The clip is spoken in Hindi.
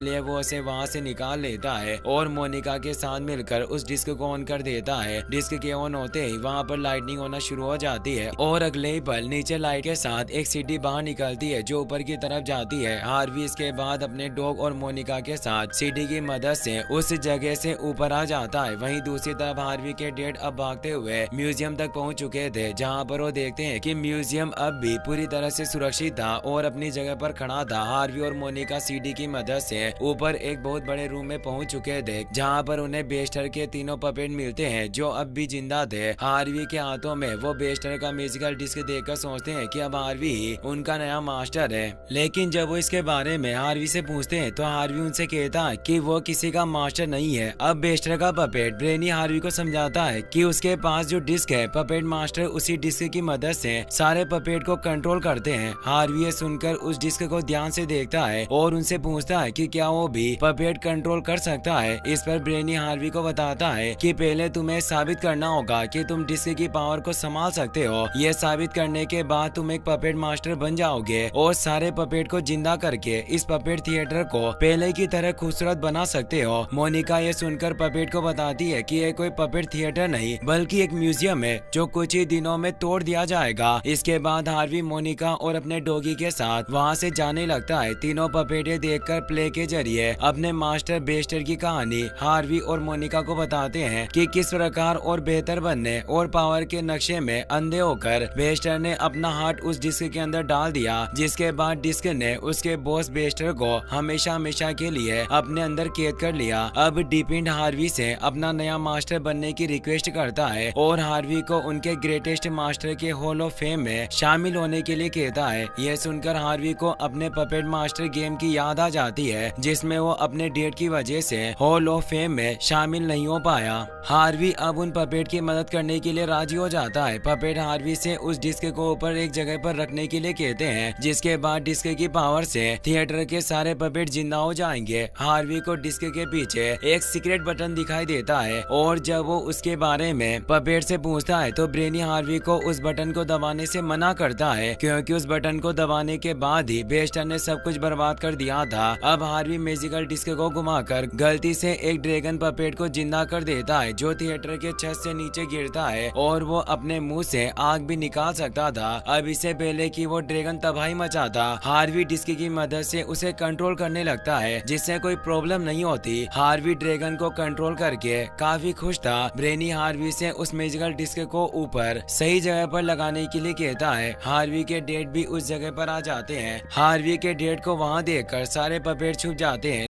लिए वो उसे वहां से निकाल लेता है और मोनिका के साथ मिलकर उस डिस्क को ऑन कर देता है। डिस्क के ऑन होते ही वहां पर लाइटनिंग होना शुरू हो जाती है और अगले ही पल नीचे लाइट के साथ एक सीढ़ी बाहर निकलती है जो ऊपर की तरफ जाती है। हार्वी इसके बाद अपने डॉग और मोनिका के साथ सीढ़ी की मदद से उस जगह से ऊपर आ जाता है। वहीं दूसरी तरफ हार्वी के डैड अब भागते हुए म्यूजियम तक पहुंच चुके थे, जहां पर वो देखते हैं कि म्यूजियम अब भी पूरी तरह से सुरक्षित था और अपनी जगह पर खड़ा था। हार्वी और मोनिका सीढ़ी की मदद से ऊपर एक बहुत बड़े रूम में पहुंच चुके थे, जहां पर उन्हें बेस्टर के तीनों पपेट मिलते हैं जो अब भी जिंदा थे। हार्वी के हाथों में वो बेस्टर का म्यूजिकल डिस्क देखकर सोचते हैं कि अब हार्वी ही उनका नया मास्टर है। लेकिन जब वो इसके बारे में हार्वी से पूछते हैं तो हार्वी उनसे कहता है कि वो किसी का मास्टर नहीं है। अब बेस्टर का पपेट ब्रेनी हार्वी को समझाता है कि उसके पास जो डिस्क है, पपेट मास्टर उसी डिस्क की मदद से सारे पपेट को कंट्रोल करते हैं। हार्वी ये सुनकर उस डिस्क को ध्यान से देखता है और उनसे पूछता है कि क्या वो भी पपेट कंट्रोल कर सकता है। इस पर ब्रेनी हार्वी को बताता है कि पहले तुम्हें साबित करना होगा कि तुम डिस्क की पावर को संभाल सकते हो। ये साबित करने के बाद तुम एक पपेट मास्टर बन जाओगे और सारे पपेट को जिंदा करके इस पपेट थिएटर को पहले की तरह खूबसूरत बना सकते हो। मोनिका ये सुनकर पपेट को बताती है कि ये कोई पपेट थिएटर नहीं बल्कि एक म्यूजियम है जो कुछ ही दिनों में तोड़ दिया जाएगा। इसके बाद हार्वी मोनिका और अपने डॉगी के साथ वहाँ से जाने लगता है। तीनों पपेटे देखकर प्ले के जरिए अपने मास्टर बेस्टर की कहानी हार्वी और मोनिका को बताते हैं कि किस प्रकार और बेहतर बनने और पावर के नक्शे में अंधे होकर बेस्टर ने अपना हार्ट उस डिस्क के अंदर डाल दिया, जिसके बाद डिस्क ने उसके बॉस बेस्टर को हमेशा हमेशा के लिए अपने अंदर कैद कर लिया। अब डिपिंड हार्वी से अपना नया मास्टर बनने की रिक्वेस्ट करता है और हार्वी को उनके ग्रेटेस्ट मास्टर के हॉल ऑफ फेम में शामिल होने के लिए कहता है। यह सुनकर हार्वी को अपने पपेट मास्टर गेम की याद आ जाती है जिसमें वो अपने डेट की वजह से हॉल ऑफ फेम में शामिल नहीं हो पाया। हार्वी अब उन पपेट की मदद करने के लिए राजी हो जाता है। पपेट हार्वी से उस डिस्क को ऊपर एक जगह पर रखने के लिए कहते हैं, जिसके बाद डिस्क की पावर से थिएटर के सारे पपेट जिंदा हो जाएंगे। हार्वी को डिस्क के पीछे एक सीक्रेट बटन दिखाई देता है और जब वो उसके बारे में पपेट से पूछता है तो ब्रेनी हार्वी को उस बटन को दबाने से मना करता है, क्योंकि उस बटन को दबाने के बाद ही बेस्टर ने सब कुछ बर्बाद कर दिया था। अब हार्वी मैजिकल डिस्क को घुमाकर गलती से एक ड्रैगन पपेट को जिंदा कर देता है जो थिएटर के छत से नीचे गिरता है और वो अपने मुंह से आग भी निकाल सकता था। अब इससे पहले कि वो ड्रैगन तबाही मचाता, हार्वी डिस्क की मदद से उसे कंट्रोल करने लगता है जिससे कोई प्रॉब्लम नहीं होती। हार्वी ड्रैगन को कंट्रोल करके काफी खुश था। ब्रेनी हार्वी से उस मैजिकल डिस्क को ऊपर सही जगह पर लगाने के लिए कहता है। हार्वी के डैड भी उस जगह पर आ जाते हैं। हार्वी के डैड को वहाँ देखकर सारे पपेट छुप जाते हैं।